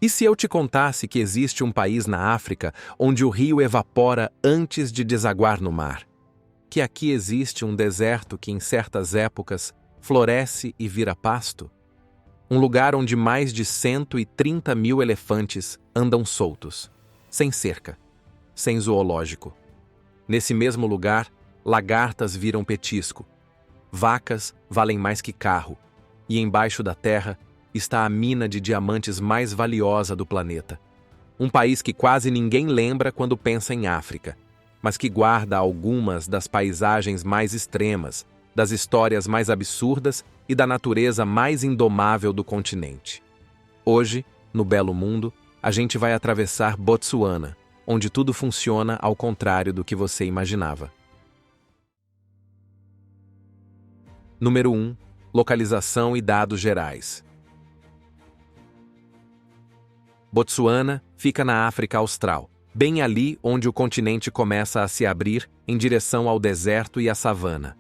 E se eu te contasse que existe um país na África onde o rio evapora antes de desaguar no mar? Que aqui existe um deserto que, em certas épocas, floresce e vira pasto? Um lugar onde mais de 130 mil elefantes andam soltos, sem cerca, sem zoológico. Nesse mesmo lugar, lagartas viram petisco. Vacas valem mais que carro, e embaixo da terra está a mina de diamantes mais valiosa do planeta. Um país que quase ninguém lembra quando pensa em África, mas que guarda algumas das paisagens mais extremas, das histórias mais absurdas e da natureza mais indomável do continente. Hoje, no Belo Mundo, a gente vai atravessar Botsuana, onde tudo funciona ao contrário do que você imaginava. Número 1. Localização e dados gerais. Botsuana fica na África Austral, bem ali onde o continente começa a se abrir em direção ao deserto e à savana.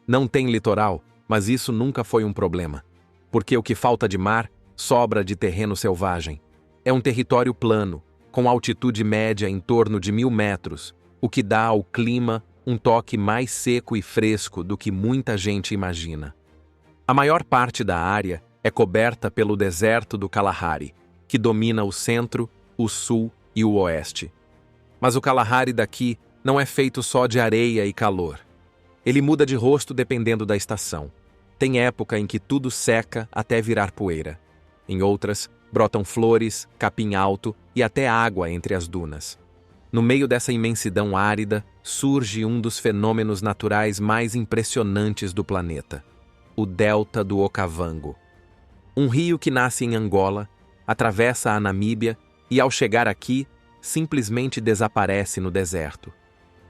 Não tem litoral, mas isso nunca foi um problema, porque o que falta de mar sobra de terreno selvagem. É um território plano, com altitude média em torno de 1.000 metros, o que dá ao clima um toque mais seco e fresco do que muita gente imagina. A maior parte da área é coberta pelo deserto do Kalahari, que domina o centro, o sul e o oeste. Mas o Kalahari daqui não é feito só de areia e calor. Ele muda de rosto dependendo da estação. Tem época em que tudo seca até virar poeira. Em outras, brotam flores, capim alto e até água entre as dunas. No meio dessa imensidão árida, surge um dos fenômenos naturais mais impressionantes do planeta: o Delta do Okavango. Um rio que nasce em Angola, atravessa a Namíbia e, ao chegar aqui, simplesmente desaparece no deserto.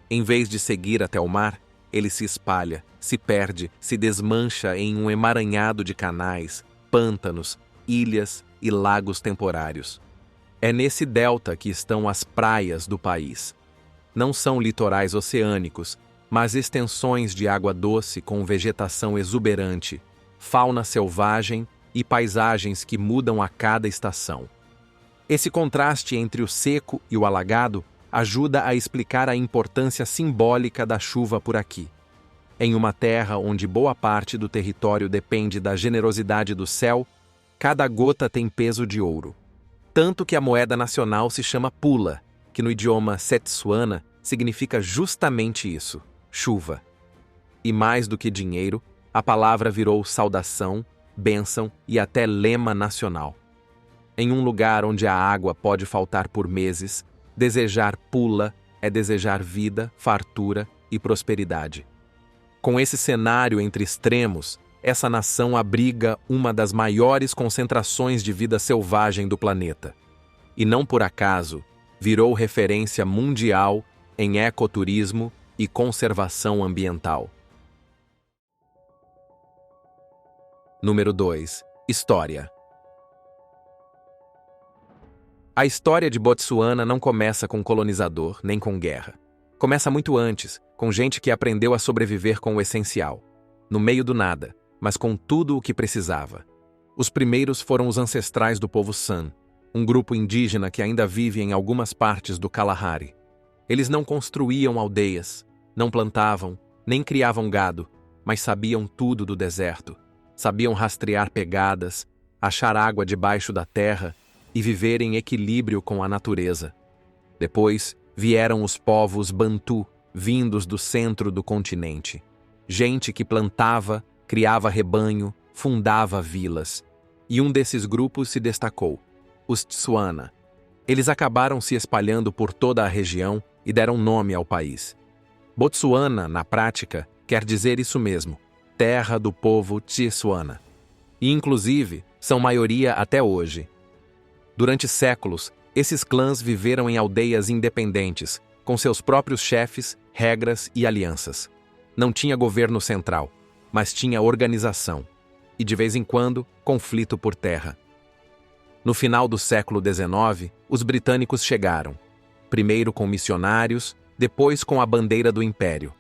Em vez de seguir até o mar, ele se espalha, se perde, se desmancha em um emaranhado de canais, pântanos, ilhas e lagos temporários. É nesse delta que estão as praias do país. Não são litorais oceânicos, mas extensões de água doce com vegetação exuberante, fauna selvagem e paisagens que mudam a cada estação. Esse contraste entre o seco e o alagado ajuda a explicar a importância simbólica da chuva por aqui. Em uma terra onde boa parte do território depende da generosidade do céu, cada gota tem peso de ouro. Tanto que a moeda nacional se chama pula, que no idioma Setsuana significa justamente isso, chuva. E mais do que dinheiro, a palavra virou saudação, bênção e até lema nacional. Em um lugar onde a água pode faltar por meses, desejar pula é desejar vida, fartura e prosperidade. Com esse cenário entre extremos, essa nação abriga uma das maiores concentrações de vida selvagem do planeta. E não por acaso, virou referência mundial em ecoturismo e conservação ambiental. Número 2. História. A história de Botsuana não começa com colonizador nem com guerra. Começa muito antes, com gente que aprendeu a sobreviver com o essencial, no meio do nada, mas com tudo o que precisava. Os primeiros foram os ancestrais do povo San, um grupo indígena que ainda vive em algumas partes do Kalahari. Eles não construíam aldeias, não plantavam, nem criavam gado, mas sabiam tudo do deserto. Sabiam rastrear pegadas, achar água debaixo da terra e viver em equilíbrio com a natureza. Depois vieram os povos Bantu, vindos do centro do continente. Gente que plantava, criava rebanho, fundava vilas. E um desses grupos se destacou, os Tswana. Eles acabaram se espalhando por toda a região e deram nome ao país. Botsuana, na prática, quer dizer isso mesmo, terra do povo Tswana. E, inclusive, são maioria até hoje. Durante séculos, esses clãs viveram em aldeias independentes, com seus próprios chefes, regras e alianças. Não tinha governo central, mas tinha organização. E, de vez em quando, conflito por terra. No final do século XIX, os britânicos chegaram. Primeiro com missionários, depois com a bandeira do Império.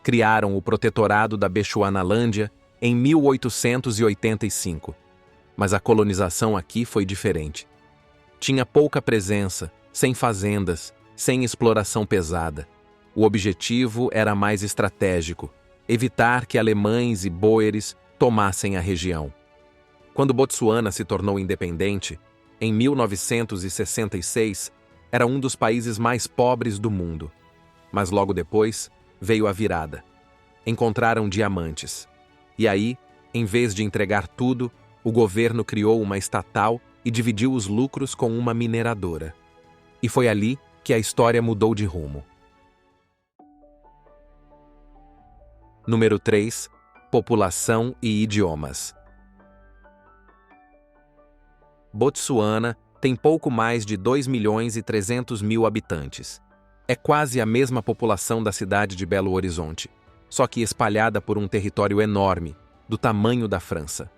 Criaram o Protetorado da Bechuanalândia em 1885. Mas a colonização aqui foi diferente. Tinha pouca presença, sem fazendas, sem exploração pesada. O objetivo era mais estratégico: evitar que alemães e boeres tomassem a região. Quando Botsuana se tornou independente, em 1966, era um dos países mais pobres do mundo. Mas logo depois, veio a virada. Encontraram diamantes. E aí, em vez de entregar tudo, o governo criou uma estatal e dividiu os lucros com uma mineradora. E foi ali que a história mudou de rumo. Número 3. População e idiomas. Botsuana tem pouco mais de 2.300.000 habitantes. É quase a mesma população da cidade de Belo Horizonte, só que espalhada por um território enorme, do tamanho da França.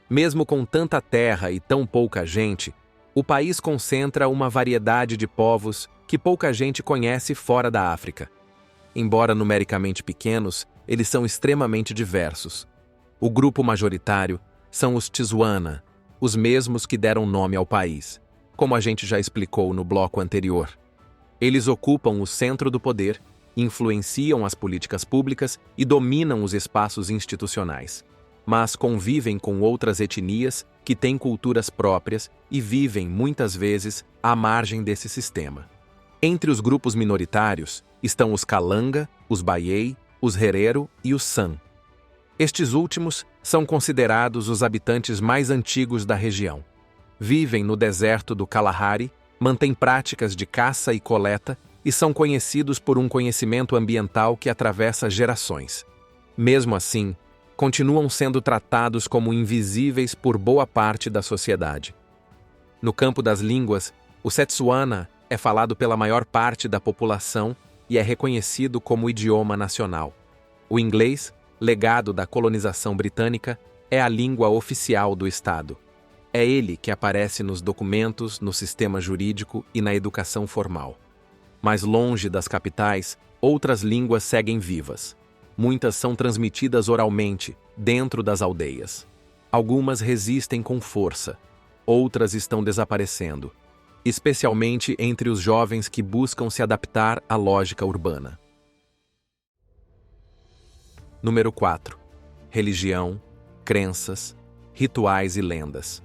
Mesmo com tanta terra e tão pouca gente, o país concentra uma variedade de povos que pouca gente conhece fora da África. Embora numericamente pequenos, eles são extremamente diversos. O grupo majoritário são os Tswana, os mesmos que deram nome ao país, como a gente já explicou no bloco anterior. Eles ocupam o centro do poder, influenciam as políticas públicas e dominam os espaços institucionais, mas convivem com outras etnias que têm culturas próprias e vivem, muitas vezes, à margem desse sistema. Entre os grupos minoritários estão os Kalanga, os Baiei, os Herero e os San. Estes últimos são considerados os habitantes mais antigos da região. Vivem no deserto do Kalahari, mantêm práticas de caça e coleta e são conhecidos por um conhecimento ambiental que atravessa gerações. Mesmo assim, continuam sendo tratados como invisíveis por boa parte da sociedade. No campo das línguas, o Setswana é falado pela maior parte da população e é reconhecido como idioma nacional. O inglês, legado da colonização britânica, é a língua oficial do Estado. É ele que aparece nos documentos, no sistema jurídico e na educação formal. Mais longe das capitais, outras línguas seguem vivas. Muitas são transmitidas oralmente, dentro das aldeias. Algumas resistem com força, outras estão desaparecendo, especialmente entre os jovens que buscam se adaptar à lógica urbana. Número 4. Religião, crenças, rituais e lendas.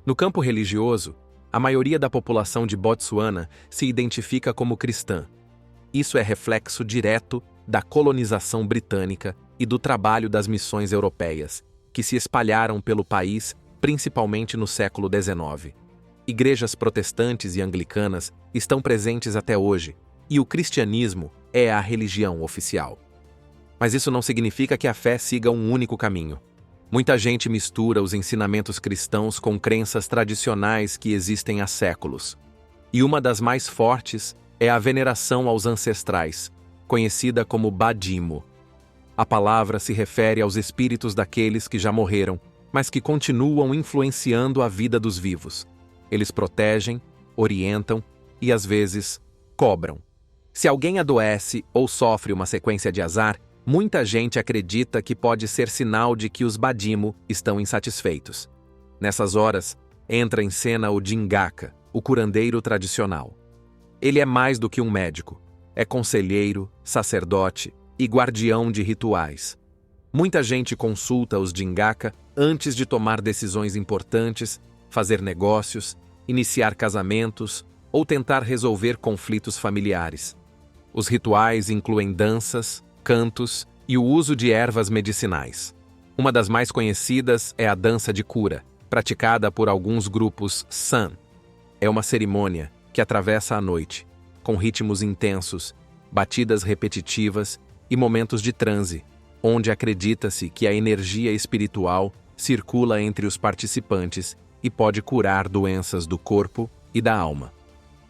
No campo religioso, a maioria da população de Botsuana se identifica como cristã. Isso é reflexo direto da colonização britânica e do trabalho das missões europeias, que se espalharam pelo país principalmente no século XIX. Igrejas protestantes e anglicanas estão presentes até hoje, e o cristianismo é a religião oficial. Mas isso não significa que a fé siga um único caminho. Muita gente mistura os ensinamentos cristãos com crenças tradicionais que existem há séculos. E uma das mais fortes é a veneração aos ancestrais, conhecida como Badimo. A palavra se refere aos espíritos daqueles que já morreram, mas que continuam influenciando a vida dos vivos. Eles protegem, orientam e, às vezes, cobram. Se alguém adoece ou sofre uma sequência de azar, muita gente acredita que pode ser sinal de que os Badimo estão insatisfeitos. Nessas horas, entra em cena o Dingaka, o curandeiro tradicional. Ele é mais do que um médico. É conselheiro, sacerdote e guardião de rituais. Muita gente consulta os Dingaka antes de tomar decisões importantes, fazer negócios, iniciar casamentos ou tentar resolver conflitos familiares. Os rituais incluem danças, cantos e o uso de ervas medicinais. Uma das mais conhecidas é a dança de cura, praticada por alguns grupos San. É uma cerimônia que atravessa a noite, com ritmos intensos, batidas repetitivas e momentos de transe, onde acredita-se que a energia espiritual circula entre os participantes e pode curar doenças do corpo e da alma.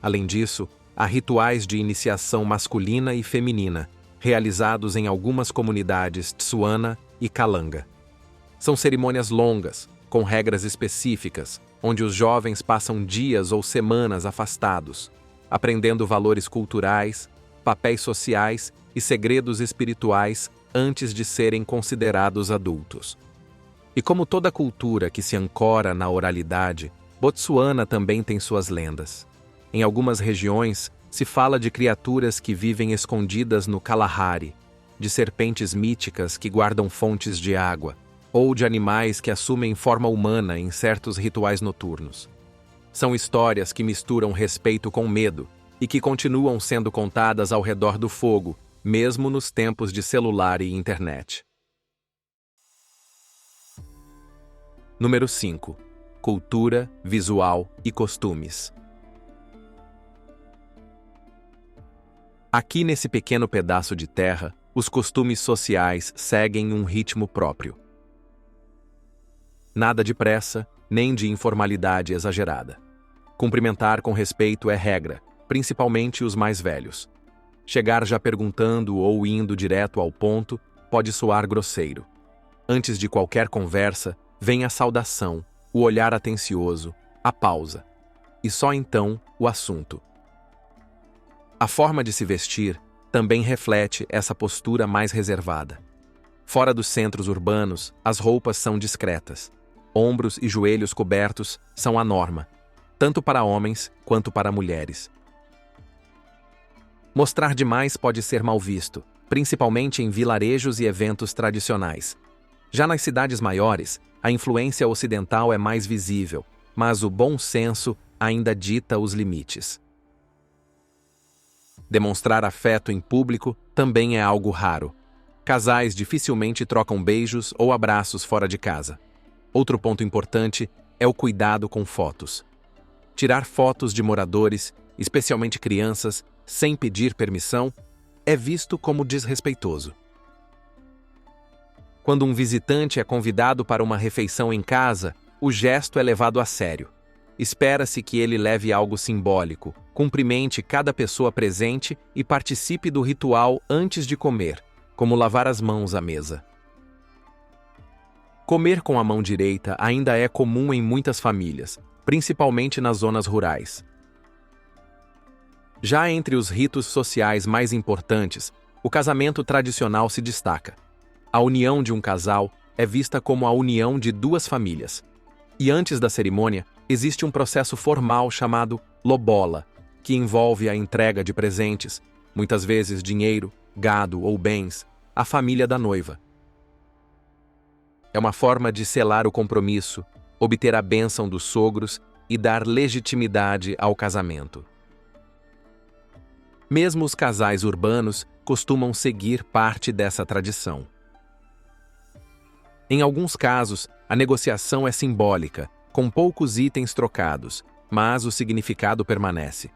Além disso, há rituais de iniciação masculina e feminina, realizados em algumas comunidades Tswana e Kalanga. São cerimônias longas, com regras específicas, onde os jovens passam dias ou semanas afastados, aprendendo valores culturais, papéis sociais e segredos espirituais antes de serem considerados adultos. E como toda cultura que se ancora na oralidade, Botsuana também tem suas lendas. Em algumas regiões, se fala de criaturas que vivem escondidas no Kalahari, de serpentes míticas que guardam fontes de água, ou de animais que assumem forma humana em certos rituais noturnos. São histórias que misturam respeito com medo e que continuam sendo contadas ao redor do fogo, mesmo nos tempos de celular e internet. Número 5. Cultura, visual e costumes. Aqui nesse pequeno pedaço de terra, os costumes sociais seguem um ritmo próprio. Nada de pressa, nem de informalidade exagerada. Cumprimentar com respeito é regra, principalmente os mais velhos. Chegar já perguntando ou indo direto ao ponto pode soar grosseiro. Antes de qualquer conversa, vem a saudação, o olhar atencioso, a pausa. E só então o assunto. A forma de se vestir também reflete essa postura mais reservada. Fora dos centros urbanos, as roupas são discretas. Ombros e joelhos cobertos são a norma, tanto para homens quanto para mulheres. Mostrar demais pode ser mal visto, principalmente em vilarejos e eventos tradicionais. Já nas cidades maiores, a influência ocidental é mais visível, mas o bom senso ainda dita os limites. Demonstrar afeto em público também é algo raro. Casais dificilmente trocam beijos ou abraços fora de casa. Outro ponto importante é o cuidado com fotos. Tirar fotos de moradores, especialmente crianças, sem pedir permissão, é visto como desrespeitoso. Quando um visitante é convidado para uma refeição em casa, o gesto é levado a sério. Espera-se que ele leve algo simbólico, cumprimente cada pessoa presente e participe do ritual antes de comer, como lavar as mãos à mesa. Comer com a mão direita ainda é comum em muitas famílias, principalmente nas zonas rurais. Já entre os ritos sociais mais importantes, o casamento tradicional se destaca. A união de um casal é vista como a união de duas famílias. E antes da cerimônia, existe um processo formal chamado lobola, que envolve a entrega de presentes, muitas vezes dinheiro, gado ou bens, à família da noiva. É uma forma de selar o compromisso, obter a bênção dos sogros e dar legitimidade ao casamento. Mesmo os casais urbanos costumam seguir parte dessa tradição. Em alguns casos, a negociação é simbólica, com poucos itens trocados, mas o significado permanece.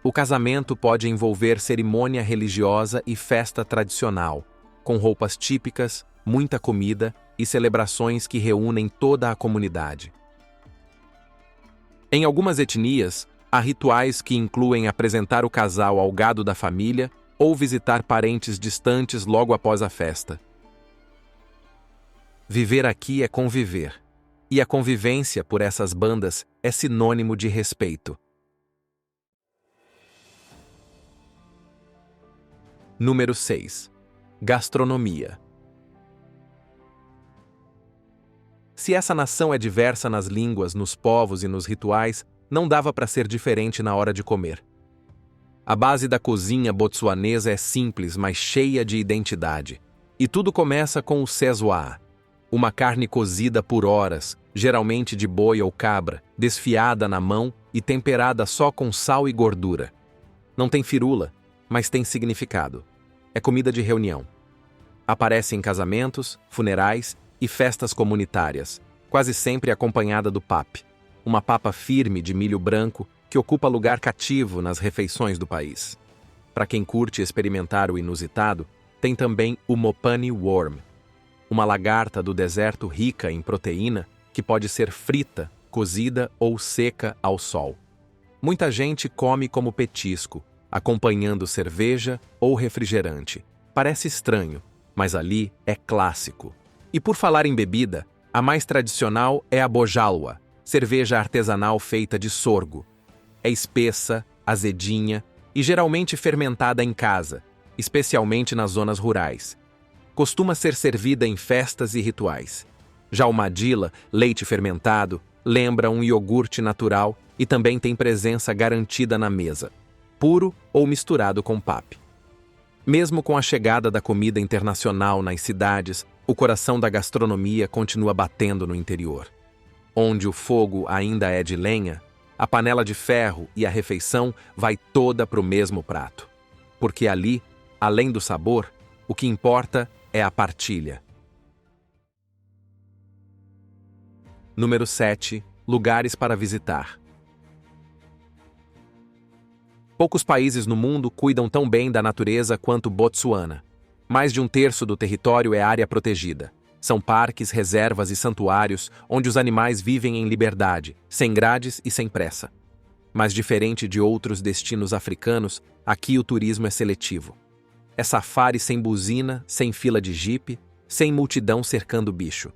O casamento pode envolver cerimônia religiosa e festa tradicional, com roupas típicas, muita comida e celebrações que reúnem toda a comunidade. Em algumas etnias, há rituais que incluem apresentar o casal ao gado da família ou visitar parentes distantes logo após a festa. Viver aqui é conviver, e a convivência por essas bandas é sinônimo de respeito. Número 6. Gastronomia. Se essa nação é diversa nas línguas, nos povos e nos rituais, não dava para ser diferente na hora de comer. A base da cozinha botsuanesa é simples, mas cheia de identidade. E tudo começa com o szechuan, uma carne cozida por horas, geralmente de boi ou cabra, desfiada na mão e temperada só com sal e gordura. Não tem firula, mas tem significado. É comida de reunião. Aparece em casamentos, funerais e festas comunitárias, quase sempre acompanhada do pap, uma papa firme de milho branco que ocupa lugar cativo nas refeições do país. Para quem curte experimentar o inusitado, tem também o mopane worm, uma lagarta do deserto rica em proteína que pode ser frita, cozida ou seca ao sol. Muita gente come como petisco, acompanhando cerveja ou refrigerante. Parece estranho, mas ali é clássico. E por falar em bebida, a mais tradicional é a bojalwa, cerveja artesanal feita de sorgo. É espessa, azedinha e geralmente fermentada em casa, especialmente nas zonas rurais. Costuma ser servida em festas e rituais. Já o madila, leite fermentado, lembra um iogurte natural e também tem presença garantida na mesa, puro ou misturado com pap. Mesmo com a chegada da comida internacional nas cidades, o coração da gastronomia continua batendo no interior. Onde o fogo ainda é de lenha, a panela de ferro e a refeição vai toda para o mesmo prato. Porque ali, além do sabor, o que importa é a partilha. Número 7. Lugares para visitar. Poucos países no mundo cuidam tão bem da natureza quanto Botsuana. Mais de um terço do território é área protegida. São parques, reservas e santuários onde os animais vivem em liberdade, sem grades e sem pressa. Mas diferente de outros destinos africanos, aqui o turismo é seletivo. É safari sem buzina, sem fila de jipe, sem multidão cercando o bicho.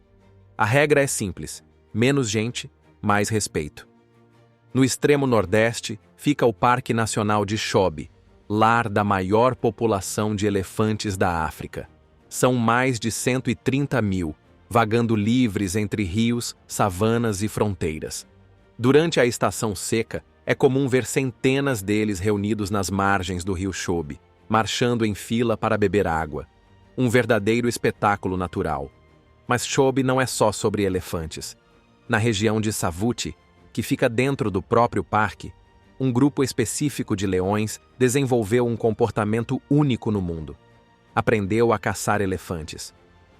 A regra é simples: menos gente, mais respeito. No extremo nordeste fica o Parque Nacional de Chobe, lar da maior população de elefantes da África. São mais de 130 mil, vagando livres entre rios, savanas e fronteiras. Durante a estação seca, é comum ver centenas deles reunidos nas margens do rio Chobe, marchando em fila para beber água. Um verdadeiro espetáculo natural. Mas Chobe não é só sobre elefantes. Na região de Savuti, que fica dentro do próprio parque, um grupo específico de leões desenvolveu um comportamento único no mundo. Aprendeu a caçar elefantes.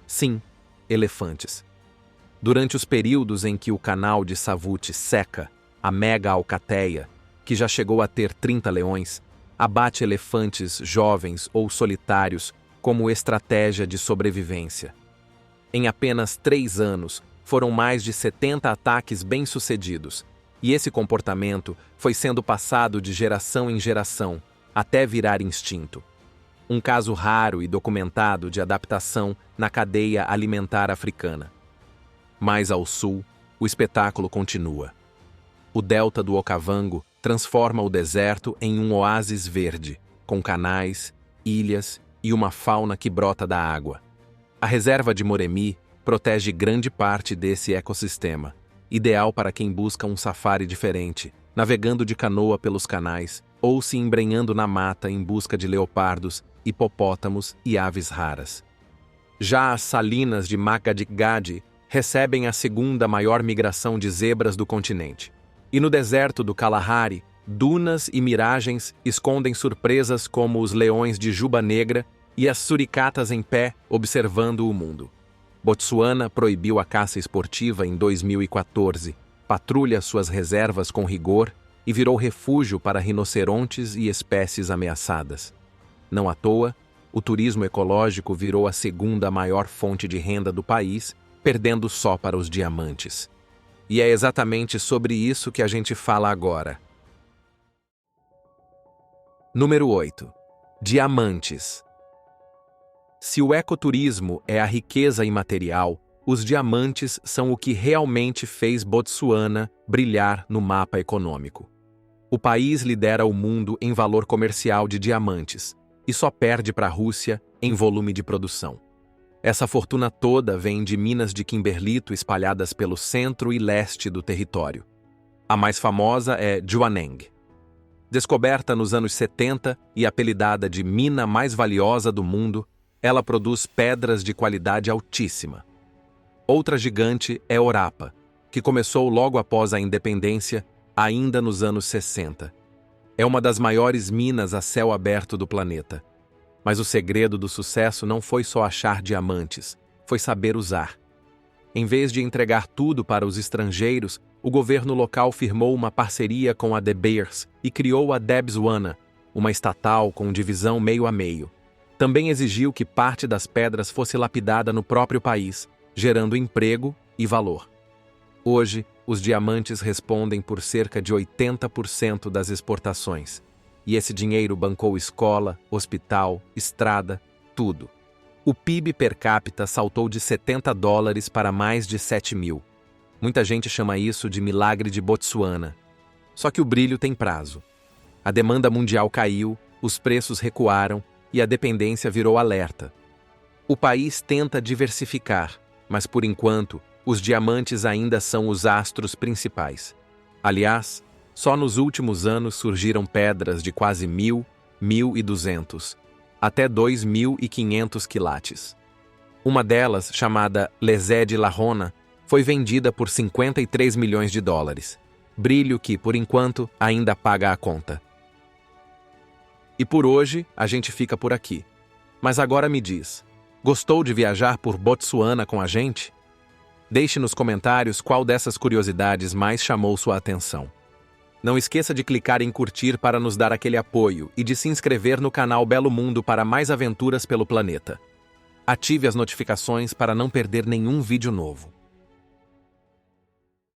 Sim, elefantes. Durante os períodos em que o canal de Savuti seca, a mega alcateia, que já chegou a ter 30 leões, abate elefantes jovens ou solitários como estratégia de sobrevivência. Em apenas 3 anos, foram mais de 70 ataques bem-sucedidos, e esse comportamento foi sendo passado de geração em geração, até virar instinto. Um caso raro e documentado de adaptação na cadeia alimentar africana. Mais ao sul, o espetáculo continua. O delta do Okavango transforma o deserto em um oásis verde, com canais, ilhas e uma fauna que brota da água. A reserva de Moremi protege grande parte desse ecossistema, ideal para quem busca um safari diferente, navegando de canoa pelos canais ou se embrenhando na mata em busca de leopardos, hipopótamos e aves raras. Já as salinas de Makgadikgadi recebem a segunda maior migração de zebras do continente. E no deserto do Kalahari, dunas e miragens escondem surpresas como os leões de Juba Negra e as suricatas em pé observando o mundo. Botsuana proibiu a caça esportiva em 2014, patrulha suas reservas com rigor e virou refúgio para rinocerontes e espécies ameaçadas. Não à toa, o turismo ecológico virou a segunda maior fonte de renda do país, perdendo só para os diamantes. E é exatamente sobre isso que a gente fala agora. Número 8. Diamantes. Se o ecoturismo é a riqueza imaterial, os diamantes são o que realmente fez Botsuana brilhar no mapa econômico. O país lidera o mundo em valor comercial de diamantes e só perde para a Rússia em volume de produção. Essa fortuna toda vem de minas de kimberlito espalhadas pelo centro e leste do território. A mais famosa é Jwaneng. Descoberta nos anos 70 e apelidada de mina mais valiosa do mundo, ela produz pedras de qualidade altíssima. Outra gigante é Orapa, que começou logo após a independência, ainda nos anos 60. É uma das maiores minas a céu aberto do planeta. Mas o segredo do sucesso não foi só achar diamantes, foi saber usar. Em vez de entregar tudo para os estrangeiros, o governo local firmou uma parceria com a De Beers e criou a Debswana, uma estatal com divisão meio a meio. Também exigiu que parte das pedras fosse lapidada no próprio país, gerando emprego e valor. Hoje, os diamantes respondem por cerca de 80% das exportações. E esse dinheiro bancou escola, hospital, estrada, tudo. O PIB per capita saltou de $70 para mais de 7 mil. Muita gente chama isso de milagre de Botsuana. Só que o brilho tem prazo. A demanda mundial caiu, os preços recuaram e a dependência virou alerta. O país tenta diversificar, mas por enquanto, os diamantes ainda são os astros principais. Aliás, só nos últimos anos surgiram pedras de quase 1.000, 1.200, até 2.500 quilates. Uma delas, chamada Lesé de Larrona, foi vendida por 53 milhões de dólares, brilho que, por enquanto, ainda paga a conta. E por hoje, a gente fica por aqui. Mas agora me diz, gostou de viajar por Botsuana com a gente? Deixe nos comentários qual dessas curiosidades mais chamou sua atenção. Não esqueça de clicar em curtir para nos dar aquele apoio e de se inscrever no canal Belo Mundo para mais aventuras pelo planeta. Ative as notificações para não perder nenhum vídeo novo.